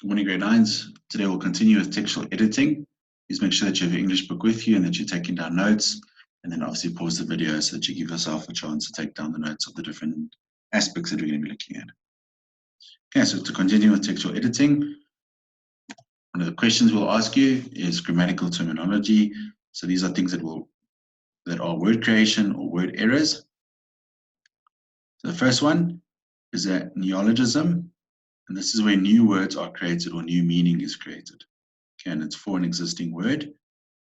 Good morning, grade 9s. Today we'll continue with textual editing. Please make sure that you have your English book with you and that you're taking down notes. And then obviously pause the video so that you give yourself a chance to take down the notes of the different aspects that we're going to be looking at. Okay, so to continue with textual editing, one of the questions we'll ask you is grammatical terminology. So these are things that are word creation or word errors. So the first one is a neologism, and this is where new words are created or new meaning is created. Okay, and it's for an existing word.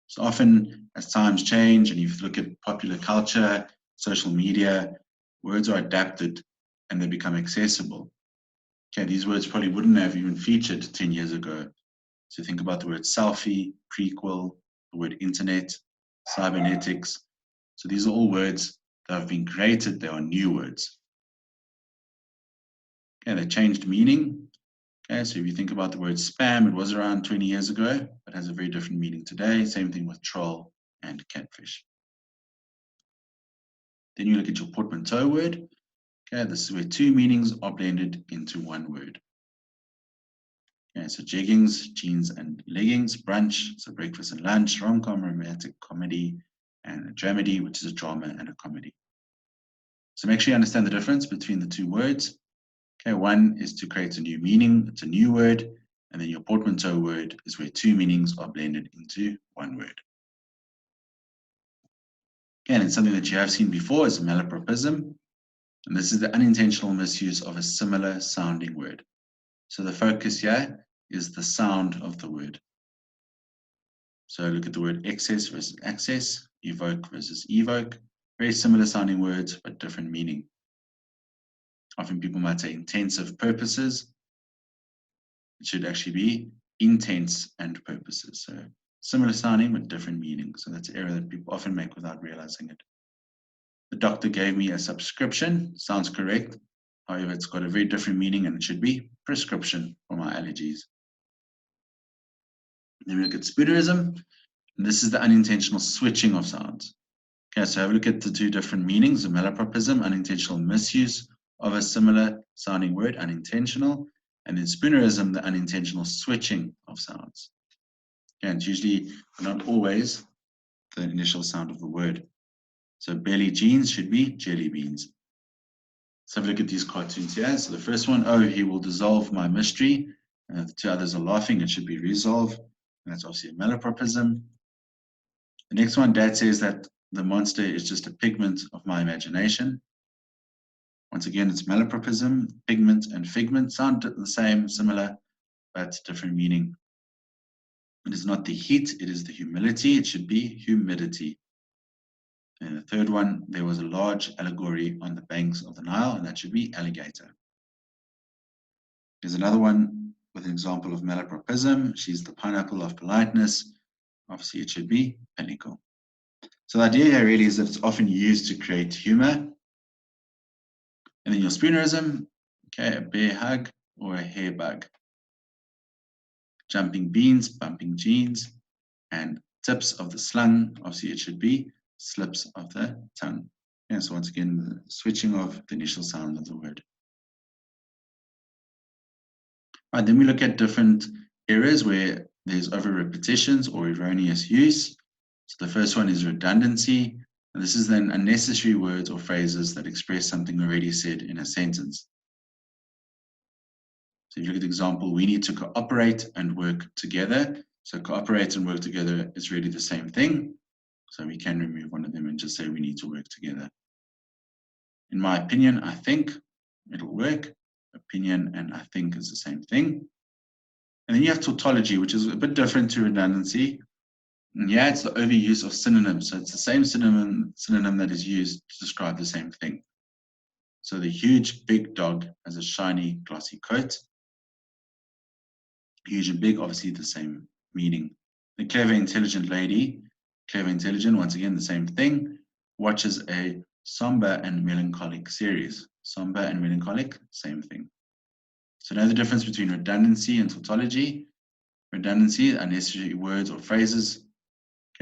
So often, as times change and you look at popular culture, social media, words are adapted and they become accessible. Okay, these words probably wouldn't have even featured 10 years ago. So think about the word selfie, prequel, the word internet, cybernetics. So these are all words that have been created. They are new words. Okay, they changed meaning. Okay, so if you think about the word spam, it was around 20 years ago, but has a very different meaning today. Same thing with troll and catfish. Then you look at your portmanteau word. Okay, this is where two meanings are blended into one word. Okay, so jeggings, jeans and leggings, brunch, so breakfast and lunch, rom-com, romantic comedy, and a dramedy, which is a drama and a comedy. So make sure you understand the difference between the two words. Okay, one is to create a new meaning, it's a new word, and then your portmanteau word is where two meanings are blended into one word. Again, it's something that you have seen before is malapropism, and this is the unintentional misuse of a similar sounding word. So the focus here is the sound of the word. So look at the word excess versus access, evoke versus evoke, very similar sounding words, but different meaning. Often people might say intensive purposes. It should actually be intents and purposes. So similar sounding, but different meaning. So that's an error that people often make without realizing it. The doctor gave me a subscription, sounds correct. However, it's got a very different meaning and it should be prescription for my allergies. Then we look at spoonerism, and this is the unintentional switching of sounds. Okay, so have a look at the two different meanings of malapropism, unintentional misuse of a similar sounding word, unintentional, and in spoonerism, the unintentional switching of sounds. Okay, and it's usually not always the initial sound of the word. So belly jeans should be jelly beans. Let's have a look at these cartoons here. So the first one, oh, he will dissolve my mystery. The two others are laughing, it should be resolve. And that's obviously a malapropism. The next one, Dad says that the monster is just a pigment of my imagination. Once again, it's malapropism. Pigment and figment sound the same, similar, but different meaning. It is not the heat, it is the humility. It should be humidity. And the third one, there was a large allegory on the banks of the Nile, and that should be alligator. There's another one with an example of malapropism. She's the pineapple of politeness. Obviously, it should be pinnacle. So the idea here really is that it's often used to create humor. And then your spoonerism, okay, a bear hug or a hair bug. Jumping beans, bumping jeans, and tips of the slung, obviously it should be slips of the tongue. Yeah, so once again, the switching of the initial sound of the word. All right, then we look at different areas where there's over repetitions or erroneous use. So the first one is redundancy. And this is then unnecessary words or phrases that express something already said in a sentence. So if you look at the example, we need to cooperate and work together. So cooperate and work together is really the same thing. So we can remove one of them and just say we need to work together. In my opinion, I think it'll work. Opinion and I think is the same thing. And then you have tautology, which is a bit different to redundancy. And yeah, it's the overuse of synonyms. So it's the same synonym that is used to describe the same thing. So the huge big dog has a shiny glossy coat. Huge and big, obviously the same meaning. The clever intelligent lady, clever intelligent, once again the same thing, watches a somber and melancholic series. Somber and melancholic, same thing. So know the difference between redundancy and tautology. Redundancy, unnecessary words or phrases,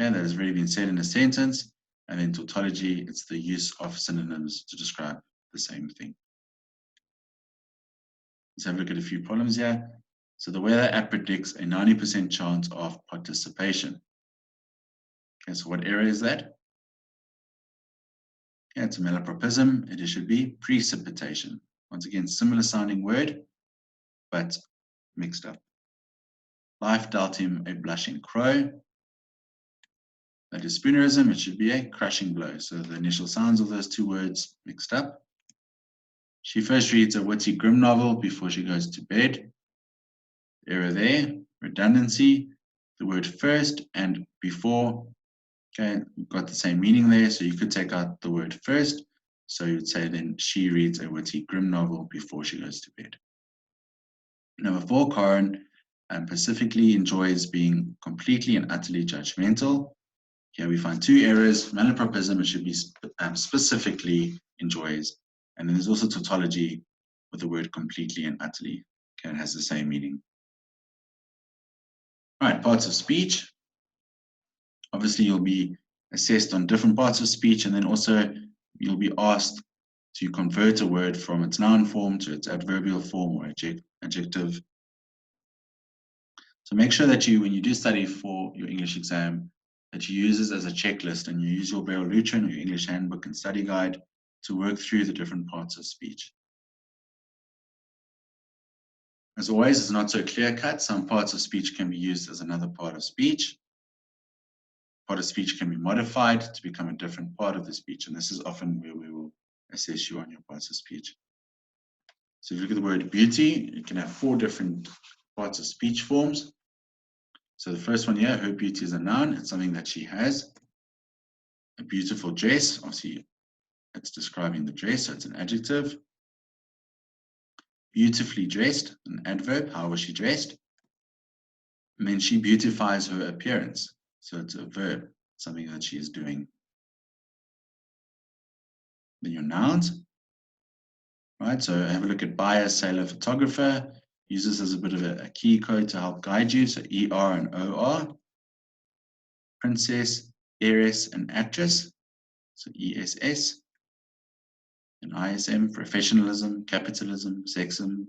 okay, that has already been said in a sentence. And then tautology, it's the use of synonyms to describe the same thing. Let's have a look at a few problems here. So the weather app predicts a 90% chance of participation. Okay, so what error is that? Okay, it's a malapropism. It should be precipitation. Once again, similar sounding word, but mixed up. Life dealt him a blushing crow. That is spoonerism. It should be a crushing blow. So the initial sounds of those two words mixed up. She first reads a witty grim novel before she goes to bed. Error there. Redundancy. The word first and before. Okay, we've got the same meaning there. So you could take out the word first. So you'd say then she reads a witty grim novel before she goes to bed. Number 4, Karen specifically enjoys being completely and utterly judgmental. Here we find 2 errors. Malapropism, it should be specifically enjoys. And then there's also tautology with the word completely and utterly. Okay, it has the same meaning. All right, parts of speech. Obviously, you'll be assessed on different parts of speech, and then also you'll be asked to convert a word from its noun form to its adverbial form or adjective. So make sure that when you do study for your English exam, that you use this as a checklist and you use your Braille Lutrin or your English handbook and study guide to work through the different parts of speech. As always, it's not so clear-cut. Some parts of speech can be used as another part of speech. Part of speech can be modified to become a different part of the speech, and this is often where we will assess you on your parts of speech. So if you look at the word beauty, you can have 4 different parts of speech forms. So the first one here, her beauty is a noun. It's something that she has. A beautiful dress, obviously it's describing the dress, so it's an adjective. Beautifully dressed, an adverb, how was she dressed? And then she beautifies her appearance, so it's a verb, something that she is doing. Then your nouns, right? So have a look at buyer, sailor, photographer. Use this as a bit of a key code to help guide you. So ER and OR. Princess, heiress, and actress. So ESS. And ISM, professionalism, capitalism, sexism.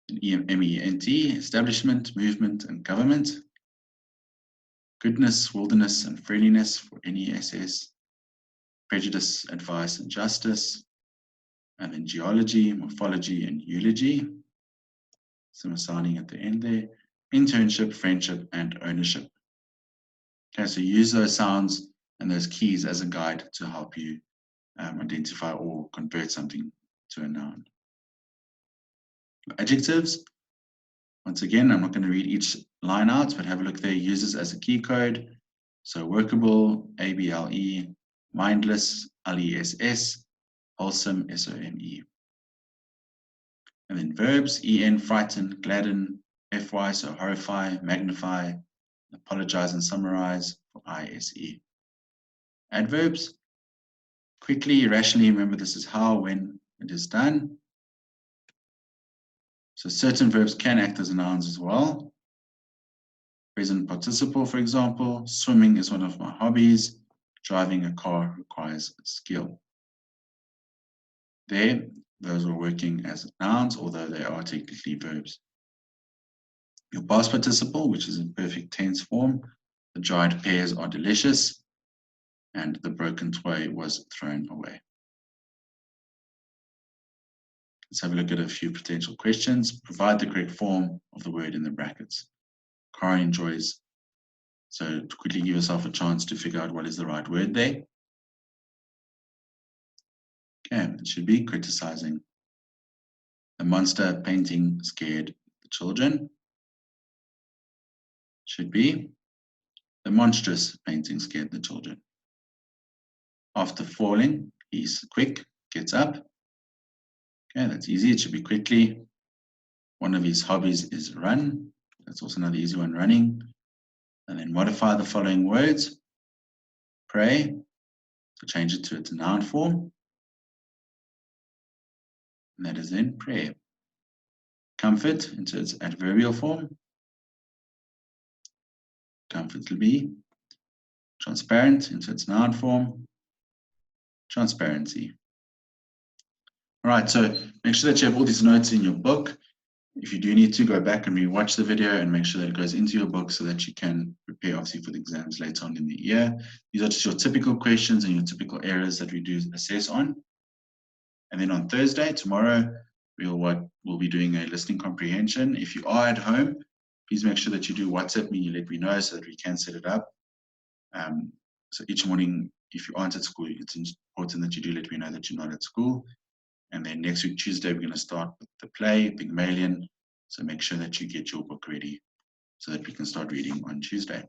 And MENT, establishment, movement, and government. Goodness, wilderness, and friendliness for NESS. Prejudice, advice, and justice. And then geology, morphology, and eulogy. Some signing at the end there. Internship, friendship, and ownership. Okay, so use those sounds and those keys as a guide to help you identify or convert something to a noun. Adjectives. Once again, I'm not going to read each line out, but have a look there. Use this as a key code. So workable, ABLE, mindless, LESS, wholesome, SOME. And then verbs, EN, frighten, gladden, FY, so horrify, magnify, apologize and summarize, for ISE. Adverbs, quickly, irrationally, remember this is how, when it is done. So certain verbs can act as nouns as well. Present participle, for example, swimming is one of my hobbies. Driving a car requires skill. There, those are working as nouns, although they are technically verbs. Your past participle, which is in perfect tense form, the dried pears are delicious, and the broken toy was thrown away. Let's have a look at a few potential questions. Provide the correct form of the word in the brackets. Karen enjoys. So to quickly give yourself a chance to figure out what is the right word there. Okay, it should be criticizing. The monster painting scared the children. Should be the monstrous painting scared the children. After falling, he's quick, gets up. Okay, that's easy. It should be quickly. One of his hobbies is run. That's also another easy one, running. And then modify the following words. Pray, so change it to its noun form. And that is then prayer. Comfort into its adverbial form. Comfort will be transparent into its noun form. Transparency. All right, so make sure that you have all these notes in your book. If you do need to, go back and rewatch the video and make sure that it goes into your book so that you can prepare obviously for the exams later on in the year. These are just your typical questions and your typical areas that we do assess on. And then on Thursday, tomorrow, we'll be doing a listening comprehension. If you are at home, please make sure that you do WhatsApp me, you let me know so that we can set it up. So each morning, if you aren't at school, it's important that you do let me know that you're not at school. And then next week, Tuesday, we're going to start with the play, Pygmalion. So make sure that you get your book ready so that we can start reading on Tuesday.